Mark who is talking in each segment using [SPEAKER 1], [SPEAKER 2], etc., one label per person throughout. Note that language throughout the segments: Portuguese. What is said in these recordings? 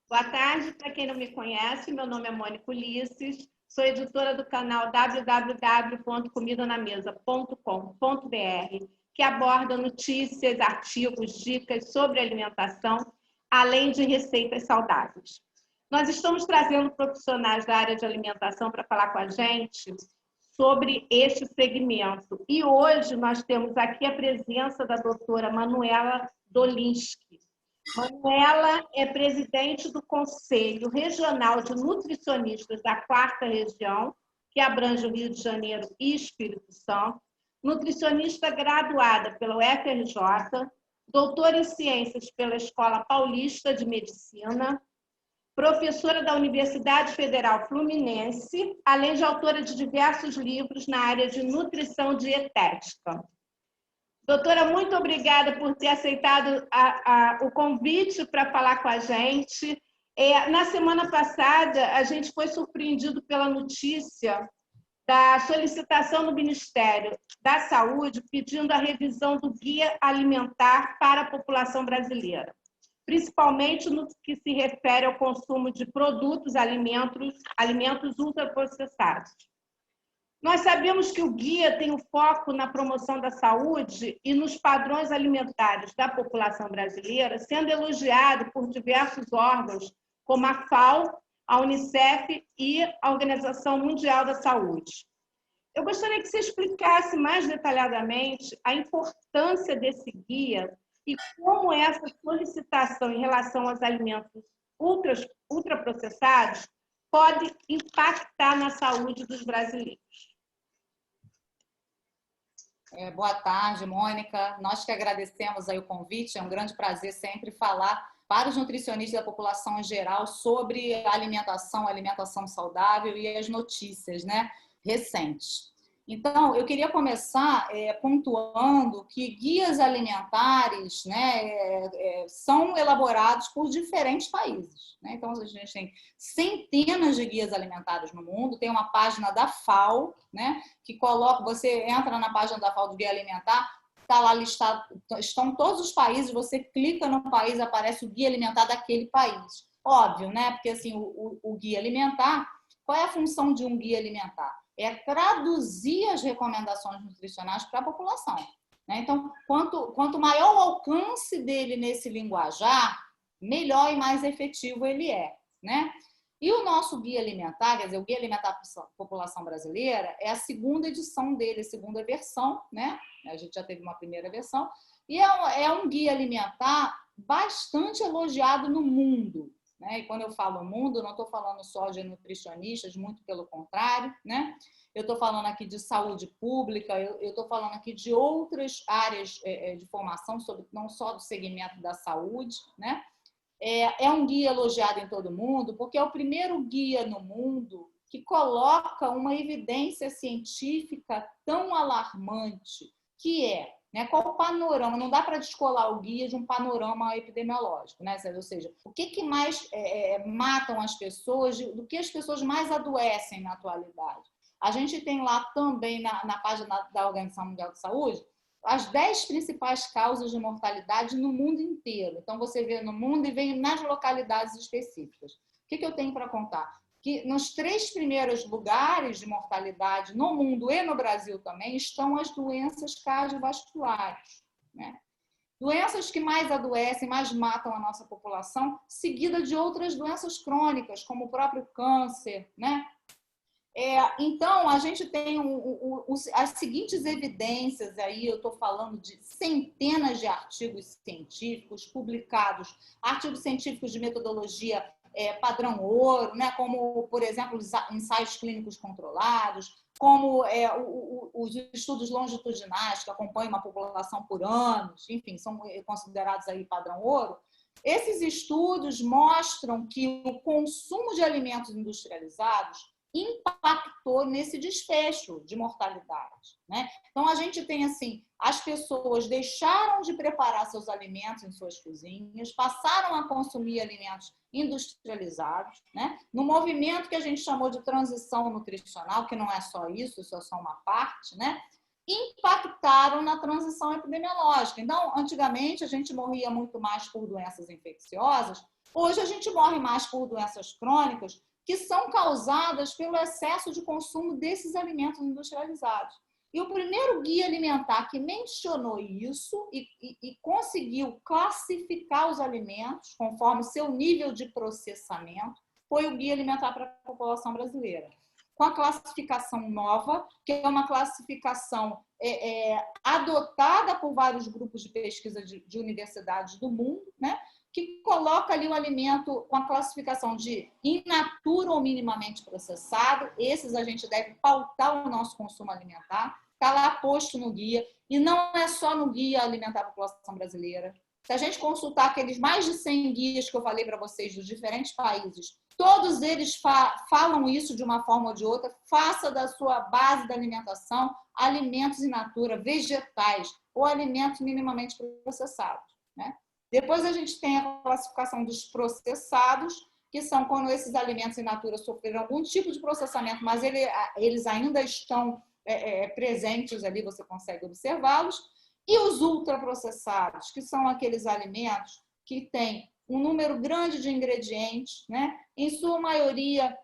[SPEAKER 1] Boa tarde, para quem não me conhece, meu nome é Mônica Ulisses, sou editora do canal www.comidanamesa.com.br, que aborda notícias, artigos, dicas sobre alimentação, além de receitas saudáveis. Nós estamos trazendo profissionais da área de alimentação para falar com a gente sobre este segmento. E hoje nós temos aqui a presença da doutora Manuela Dolinski. Manuela é presidente do Conselho Regional de Nutricionistas da 4ª Região, que abrange o Rio de Janeiro e Espírito Santo, nutricionista graduada pela UFRJ, doutora em Ciências pela Escola Paulista de Medicina, professora da Universidade Federal Fluminense, além de autora de diversos livros na área de nutrição dietética. Doutora, muito obrigada por ter aceitado o convite para falar com a gente. Na semana passada, a gente foi surpreendido pela notícia da solicitação do Ministério da Saúde pedindo a revisão do Guia Alimentar para a população brasileira, principalmente no que se refere ao consumo de produtos, alimentos ultraprocessados. Nós sabemos que o guia tem o foco na promoção da saúde e nos padrões alimentares da população brasileira, sendo elogiado por diversos órgãos, como a FAO, a Unicef e a Organização Mundial da Saúde. Eu gostaria que você explicasse mais detalhadamente a importância desse guia e como essa solicitação em relação aos alimentos ultraprocessados pode impactar na saúde dos brasileiros.
[SPEAKER 2] Boa tarde, Mônica. Nós que agradecemos aí o convite, é um grande prazer sempre falar para os nutricionistas da população em geral sobre a alimentação saudável e as notícias, né, recentes. Então, eu queria começar pontuando que guias alimentares, né, são elaborados por diferentes países, né? Então, a gente tem centenas de guias alimentares no mundo, tem uma página da FAO, né, que coloca, você entra na página da FAO do Guia Alimentar, está lá listado, estão todos os países, você clica no país, aparece o guia alimentar daquele país. Óbvio, né? Porque assim, o guia alimentar, qual é a função de um guia alimentar? É traduzir as recomendações nutricionais para a população, né? Então, quanto maior o alcance dele nesse linguajar, melhor e mais efetivo ele é, né? E o nosso guia alimentar, quer dizer, o Guia Alimentar para a População Brasileira, é a segunda edição dele, a segunda versão, né? A gente já teve uma primeira versão, e é um guia alimentar bastante elogiado no mundo, né? E quando eu falo mundo, eu não estou falando só de nutricionistas, muito pelo contrário, né? Eu estou falando aqui de saúde pública, eu estou falando aqui de outras áreas de formação, sobre, não só do segmento da saúde, né? É um guia elogiado em todo mundo, porque é o primeiro guia no mundo que coloca uma evidência científica tão alarmante, que né, qual o panorama? Não dá para descolar o guia de um panorama epidemiológico, né? Ou seja, o que mais matam as pessoas, do que as pessoas mais adoecem na atualidade. A gente tem lá também na página da Organização Mundial de Saúde as 10 principais causas de mortalidade no mundo inteiro. Então, você vê no mundo e vem nas localidades específicas. O que eu tenho para contar? Que nos 3 primeiros lugares de mortalidade no mundo e no Brasil também estão as doenças cardiovasculares, né? Doenças que mais adoecem, mais matam a nossa população, seguida de outras doenças crônicas, como o próprio câncer, né? Então, a gente tem as seguintes evidências, aí eu estou falando de centenas de artigos científicos publicados, artigos científicos de metodologia padrão ouro, né? Como, por exemplo, os ensaios clínicos controlados, como os estudos longitudinais que acompanham uma população por anos, enfim, são considerados aí padrão ouro. Esses estudos mostram que o consumo de alimentos industrializados impactou nesse desfecho de mortalidade, né? Então, a gente tem assim, as pessoas deixaram de preparar seus alimentos em suas cozinhas, passaram a consumir alimentos industrializados, né? No movimento que a gente chamou de transição nutricional, que não é só isso é só uma parte, né? Impactaram na transição epidemiológica. Então, antigamente, a gente morria muito mais por doenças infecciosas Hoje a gente morre mais por doenças crônicas que são causadas pelo excesso de consumo desses alimentos industrializados. E o primeiro guia alimentar que mencionou isso e conseguiu classificar os alimentos conforme seu nível de processamento foi o Guia Alimentar para a População Brasileira, com a classificação nova, que é uma classificação adotada por vários grupos de pesquisa de universidades do mundo, né? Que coloca ali o alimento com a classificação de in natura ou minimamente processado. Esses a gente deve pautar o nosso consumo alimentar. Está lá posto no guia. E não é só no Guia Alimentar para a População Brasileira. Se a gente consultar aqueles mais de 100 guias que eu falei para vocês dos diferentes países, todos eles falam isso de uma forma ou de outra. Faça da sua base da alimentação alimentos in natura, vegetais ou alimentos minimamente processados, né? Depois a gente tem a classificação dos processados, que são quando esses alimentos in natura sofreram algum tipo de processamento, mas eles ainda estão presentes ali, você consegue observá-los. E os ultraprocessados, que são aqueles alimentos que têm um número grande de ingredientes, né? Em sua maioria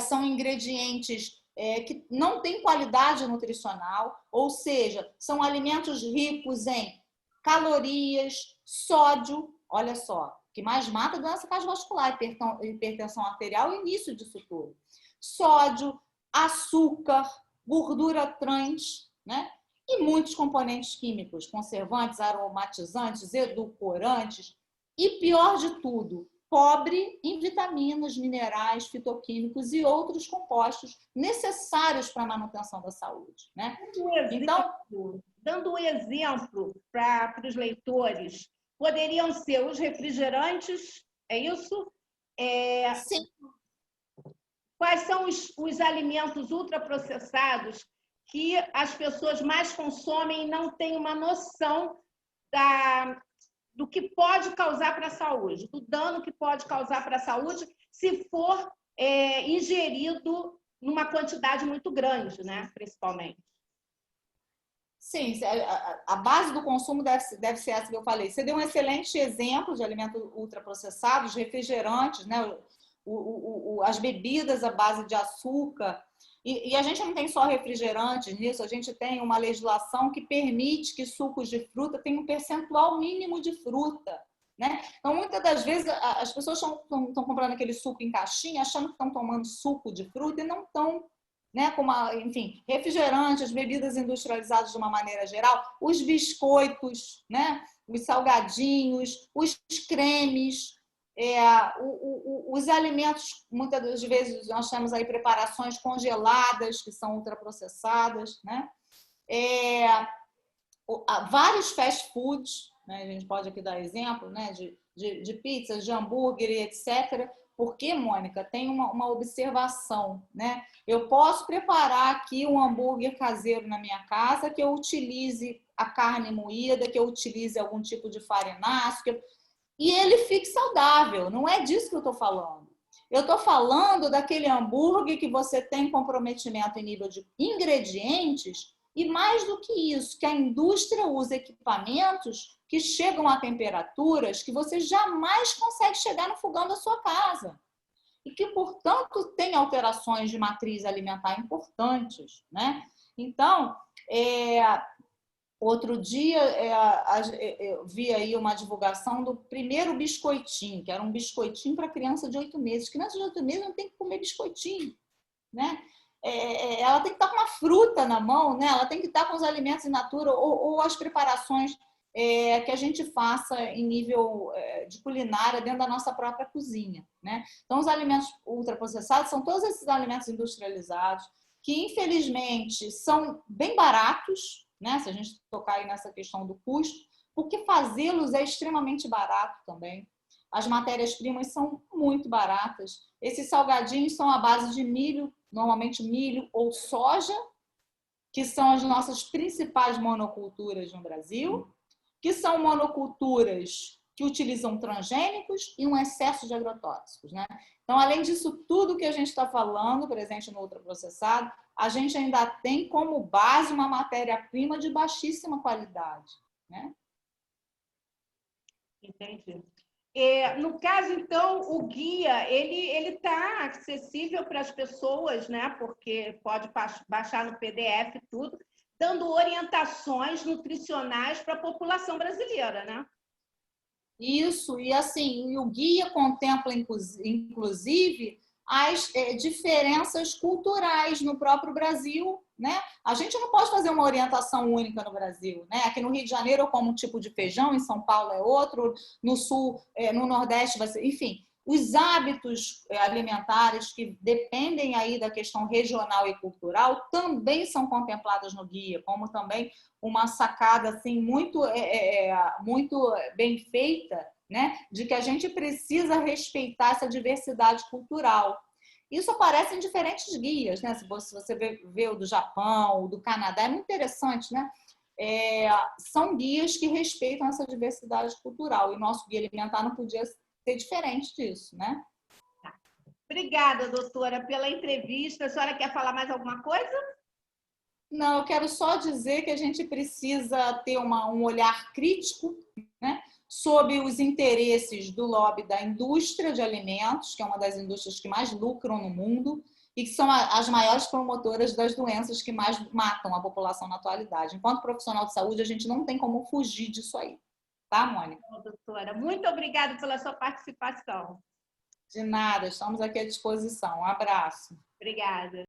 [SPEAKER 2] são ingredientes que não têm qualidade nutricional, ou seja, são alimentos ricos em calorias, sódio, olha só, o que mais mata é doença cardiovascular, hipertensão arterial e início disso tudo. Sódio, açúcar, gordura trans, né? E muitos componentes químicos, conservantes, aromatizantes, edulcorantes e, pior de tudo, pobre em vitaminas, minerais, fitoquímicos e outros compostos necessários para a manutenção da saúde, né?
[SPEAKER 1] Dando um exemplo para os leitores, poderiam ser os refrigerantes, é isso?
[SPEAKER 2] Sim.
[SPEAKER 1] Quais são os alimentos ultraprocessados que as pessoas mais consomem e não têm uma noção do que pode causar para a saúde, do dano que pode causar para a saúde se for ingerido numa quantidade muito grande, né? Principalmente.
[SPEAKER 2] Sim, a base do consumo deve ser essa que eu falei. Você deu um excelente exemplo de alimentos ultraprocessados, refrigerantes, né? As bebidas à base de açúcar. E a gente não tem só refrigerantes nisso, a gente tem uma legislação que permite que sucos de fruta tenham um percentual mínimo de fruta, né? Então, muitas das vezes, as pessoas estão comprando aquele suco em caixinha, achando que estão tomando suco de fruta e não estão, né? Enfim, refrigerantes, bebidas industrializadas de uma maneira geral, os biscoitos, né? Os salgadinhos, os cremes, os alimentos, muitas das vezes nós temos aí preparações congeladas que são ultraprocessadas, né? Vários fast foods, né? A gente pode aqui dar exemplo, né? de pizzas, de hambúrguer, etc. Porque, Mônica, tem uma observação, né? Eu posso preparar aqui um hambúrguer caseiro na minha casa, que eu utilize a carne moída, que eu utilize algum tipo de farináceo, e ele fique saudável. Não é disso que eu estou falando. Eu estou falando daquele hambúrguer que você tem comprometimento em nível de ingredientes e, mais do que isso, que a indústria usa equipamentos que chegam a temperaturas que você jamais consegue chegar no fogão da sua casa. E que, portanto, tem alterações de matriz alimentar importantes, né? Então, outro dia eu vi aí uma divulgação do primeiro biscoitinho, que era um biscoitinho para criança de 8 meses. Criança de 8 meses não tem que comer biscoitinho, né? Ela tem que estar com uma fruta na mão, né? Ela tem que estar com os alimentos in natura ou as preparações que a gente faça em nível de culinária dentro da nossa própria cozinha, né? Então, os alimentos ultraprocessados são todos esses alimentos industrializados que, infelizmente, são bem baratos, né? Se a gente tocar aí nessa questão do custo, porque fazê-los é extremamente barato também. As matérias-primas são muito baratas. Esses salgadinhos são à base de milho, normalmente milho ou soja, que são as nossas principais monoculturas no Brasil, que são monoculturas que utilizam transgênicos e um excesso de agrotóxicos, né? Então, além disso tudo que a gente está falando, presente no ultraprocessado, a gente ainda tem como base uma matéria-prima de baixíssima qualidade, né?
[SPEAKER 1] Entendi. No caso, então, o guia, ele está acessível para as pessoas, né? Porque pode baixar no PDF tudo, dando orientações nutricionais para a população brasileira, né?
[SPEAKER 2] Isso, e assim, o guia contempla, inclusive, as diferenças culturais no próprio Brasil, né? A gente não pode fazer uma orientação única no Brasil, né? Aqui no Rio de Janeiro eu como um tipo de feijão, em São Paulo é outro, no Sul, no Nordeste vai ser, enfim, os hábitos alimentares que dependem aí da questão regional e cultural também são contemplados no guia, como também uma sacada assim muito bem feita, né, de que a gente precisa respeitar essa diversidade cultural. Isso aparece em diferentes guias, né? Se você vê o do Japão, o do Canadá, é muito interessante, né? São guias que respeitam essa diversidade cultural e o nosso guia alimentar não podia ser diferente disso, né?
[SPEAKER 1] Obrigada, doutora, pela entrevista. A senhora quer falar mais alguma coisa?
[SPEAKER 2] Não, eu quero só dizer que a gente precisa ter um olhar crítico, né, sobre os interesses do lobby da indústria de alimentos, que é uma das indústrias que mais lucram no mundo e que são as maiores promotoras das doenças que mais matam a população na atualidade. Enquanto profissional de saúde, a gente não tem como fugir disso aí. Tá, Mônica?
[SPEAKER 1] Doutora, muito obrigada pela sua participação.
[SPEAKER 2] De nada, estamos aqui à disposição. Um abraço.
[SPEAKER 1] Obrigada.